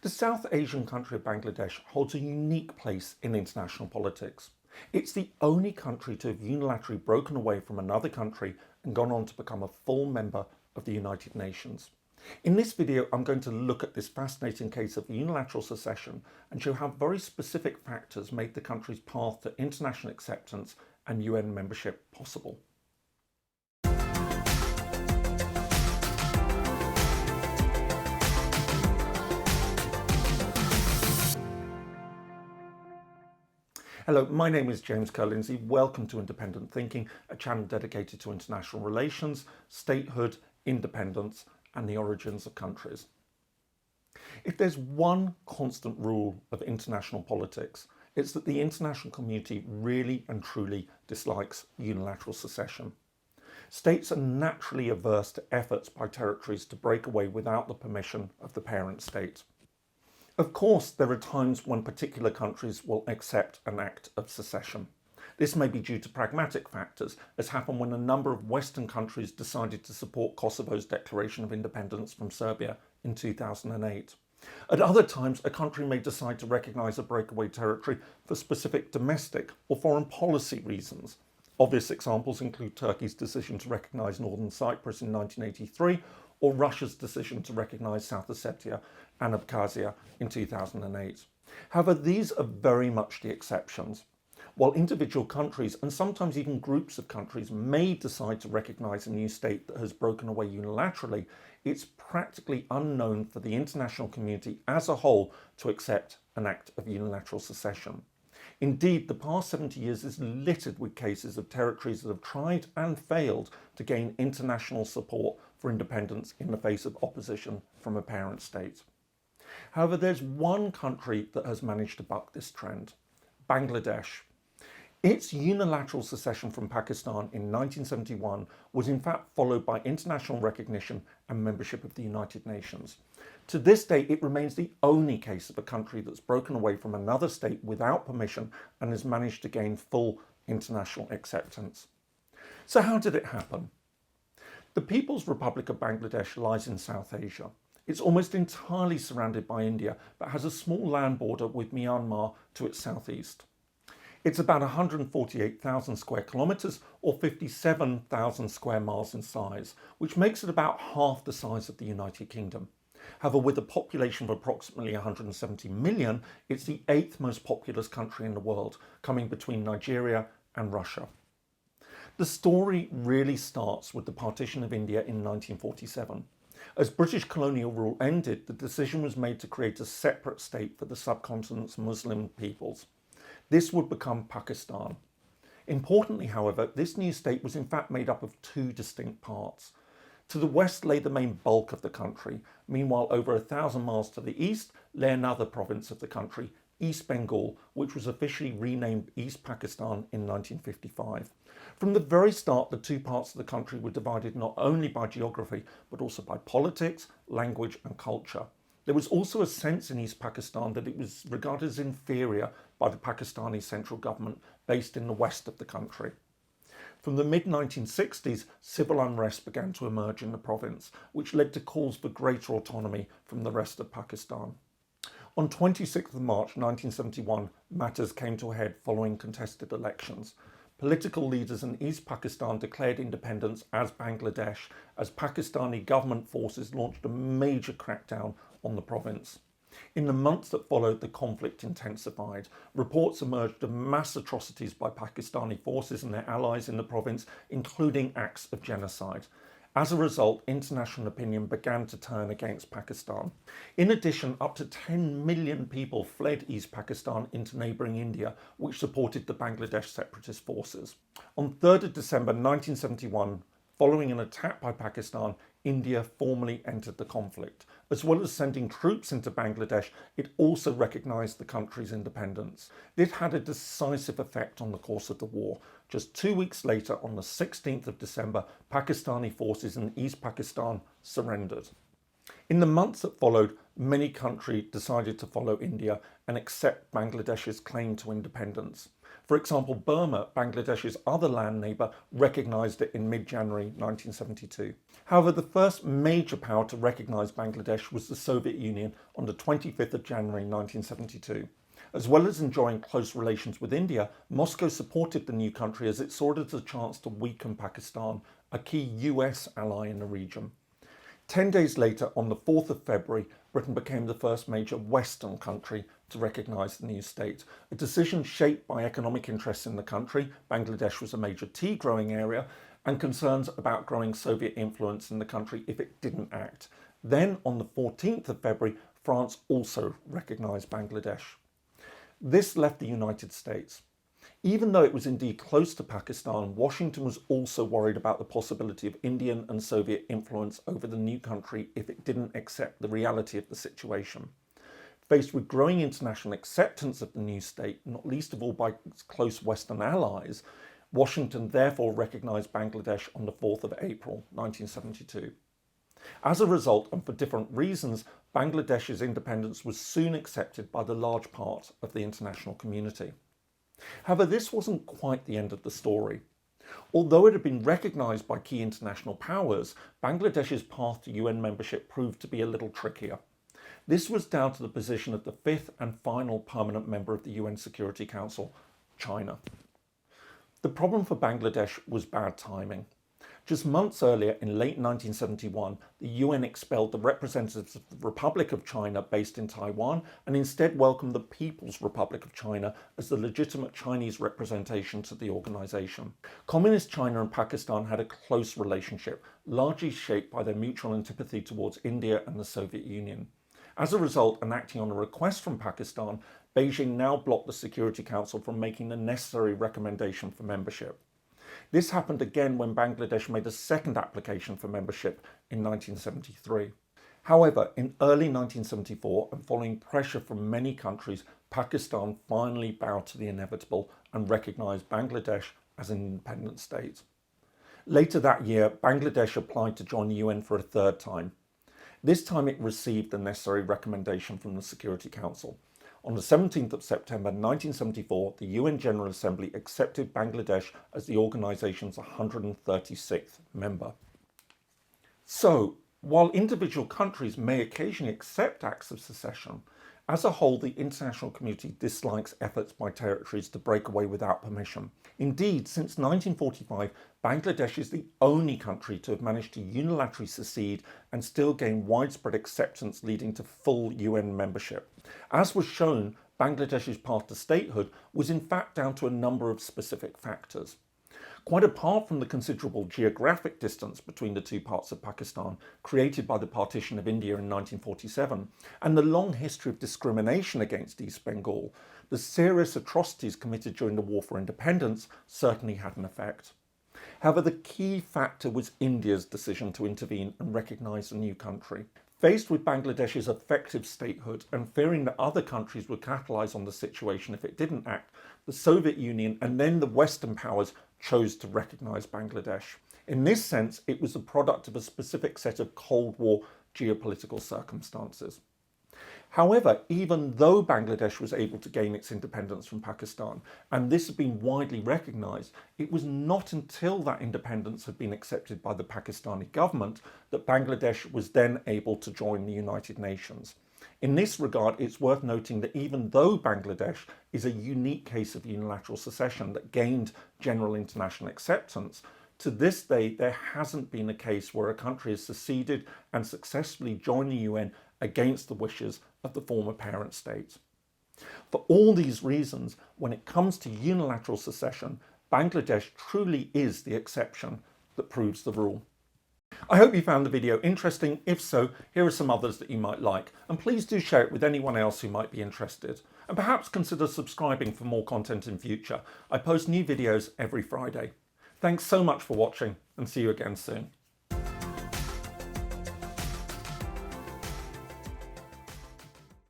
The South Asian country of Bangladesh holds a unique place in international politics. It's the only country to have unilaterally broken away from another country and gone on to become a full member of the United Nations. In this video, I'm going to look at this fascinating case of unilateral secession and show how very specific factors made the country's path to international acceptance and UN membership possible. Hello, my name is James Ker-Lindsay. Welcome to Independent Thinking, a channel dedicated to international relations, statehood, independence, and the origins of countries. If there's one constant rule of international politics, it's that the international community really and truly dislikes unilateral secession. States are naturally averse to efforts by territories to break away without the permission of the parent state. Of course, there are times when particular countries will accept an act of secession. This may be due to pragmatic factors, as happened when a number of Western countries decided to support Kosovo's declaration of independence from Serbia in 2008. At other times, a country may decide to recognise a breakaway territory for specific domestic or foreign policy reasons. Obvious examples include Turkey's decision to recognise Northern Cyprus in 1983 or Russia's decision to recognise South Ossetia and Abkhazia in 2008. However, these are very much the exceptions. While individual countries, and sometimes even groups of countries, may decide to recognise a new state that has broken away unilaterally, it's practically unknown for the international community as a whole to accept an act of unilateral secession. Indeed, the past 70 years is littered with cases of territories that have tried and failed to gain international support for independence in the face of opposition from a parent state. However, there's one country that has managed to buck this trend: Bangladesh. Its unilateral secession from Pakistan in 1971 was in fact followed by international recognition and membership of the United Nations. To this day, it remains the only case of a country that's broken away from another state without permission and has managed to gain full international acceptance. So how did it happen? The People's Republic of Bangladesh lies in South Asia. It's almost entirely surrounded by India, but has a small land border with Myanmar to its southeast. It's about 148,000 square kilometres or 57,000 square miles in size, which makes it about half the size of the United Kingdom. However, with a population of approximately 170 million, it's the 8th most populous country in the world, coming between Nigeria and Russia. The story really starts with the partition of India in 1947. As British colonial rule ended, the decision was made to create a separate state for the subcontinent's Muslim peoples. This would become Pakistan. Importantly, however, this new state was in fact made up of two distinct parts. To the west lay the main bulk of the country. Meanwhile, over 1,000 miles to the east lay another province of the country, East Bengal, which was officially renamed East Pakistan in 1955. From the very start, the two parts of the country were divided not only by geography, but also by politics, language and culture. There was also a sense in East Pakistan that it was regarded as inferior by the Pakistani central government based in the west of the country. From the mid-1960s, civil unrest began to emerge in the province, which led to calls for greater autonomy from the rest of Pakistan. On 26th of March 1971, matters came to a head following contested elections. Political leaders in East Pakistan declared independence as Bangladesh, as Pakistani government forces launched a major crackdown on the province. In the months that followed, the conflict intensified. Reports emerged of mass atrocities by Pakistani forces and their allies in the province, including acts of genocide. As a result, international opinion began to turn against Pakistan. In addition, up to 10 million people fled East Pakistan into neighbouring India, which supported the Bangladesh separatist forces. On 3rd of December 1971, following an attack by Pakistan, India formally entered the conflict. As well as sending troops into Bangladesh, it also recognised the country's independence. This had a decisive effect on the course of the war. Just 2 weeks later, on the 16th of December, Pakistani forces in East Pakistan surrendered. In the months that followed, many countries decided to follow India and accept Bangladesh's claim to independence. For example, Burma, Bangladesh's other land neighbour, recognised it in mid-January 1972. However, the first major power to recognise Bangladesh was the Soviet Union on the 25th of January 1972. As well as enjoying close relations with India, Moscow supported the new country as it saw it as a chance to weaken Pakistan, a key US ally in the region. 10 days later, on the 4th of February, Britain became the first major Western country to recognise the new state, a decision shaped by economic interests in the country. Bangladesh was a major tea growing area, and concerns about growing Soviet influence in the country if it didn't act. Then, on the 14th of February, France also recognised Bangladesh. This left the United States. Even though it was indeed close to Pakistan, Washington was also worried about the possibility of Indian and Soviet influence over the new country if it didn't accept the reality of the situation. Faced with growing international acceptance of the new state, not least of all by its close Western allies, Washington therefore recognised Bangladesh on the 4th of April 1972. As a result, and for different reasons, Bangladesh's independence was soon accepted by the large part of the international community. However, this wasn't quite the end of the story. Although it had been recognised by key international powers, Bangladesh's path to UN membership proved to be a little trickier. This was down to the position of the fifth and final permanent member of the UN Security Council, China. The problem for Bangladesh was bad timing. Just months earlier, in late 1971, the UN expelled the representatives of the Republic of China based in Taiwan and instead welcomed the People's Republic of China as the legitimate Chinese representation to the organisation. Communist China and Pakistan had a close relationship, largely shaped by their mutual antipathy towards India and the Soviet Union. As a result, and acting on a request from Pakistan, Beijing now blocked the Security Council from making the necessary recommendation for membership. This happened again when Bangladesh made a second application for membership in 1973. However, in early 1974, and following pressure from many countries, Pakistan finally bowed to the inevitable and recognised Bangladesh as an independent state. Later that year, Bangladesh applied to join the UN for a third time. This time it received the necessary recommendation from the Security Council. On the 17th of September 1974, the UN General Assembly accepted Bangladesh as the organisation's 136th member. So, while individual countries may occasionally accept acts of secession, as a whole the international community dislikes efforts by territories to break away without permission. Indeed, since 1945, Bangladesh is the only country to have managed to unilaterally secede and still gain widespread acceptance, leading to full UN membership. As was shown, Bangladesh's path to statehood was in fact down to a number of specific factors. Quite apart from the considerable geographic distance between the two parts of Pakistan created by the partition of India in 1947 and the long history of discrimination against East Bengal, the serious atrocities committed during the War for Independence certainly had an effect. However, the key factor was India's decision to intervene and recognise the new country. Faced with Bangladesh's effective statehood and fearing that other countries would capitalise on the situation if it didn't act, the Soviet Union and then the Western powers chose to recognise Bangladesh. In this sense, it was the product of a specific set of Cold War geopolitical circumstances. However, even though Bangladesh was able to gain its independence from Pakistan, and this had been widely recognised, it was not until that independence had been accepted by the Pakistani government that Bangladesh was then able to join the United Nations. In this regard, it's worth noting that even though Bangladesh is a unique case of unilateral secession that gained general international acceptance, to this day there hasn't been a case where a country has seceded and successfully joined the UN against the wishes of the former parent state. For all these reasons, when it comes to unilateral secession, Bangladesh truly is the exception that proves the rule. I hope you found the video interesting. If so, here are some others that you might like, and please do share it with anyone else who might be interested. And perhaps consider subscribing for more content in future. I post new videos every Friday. Thanks so much for watching, and see you again soon.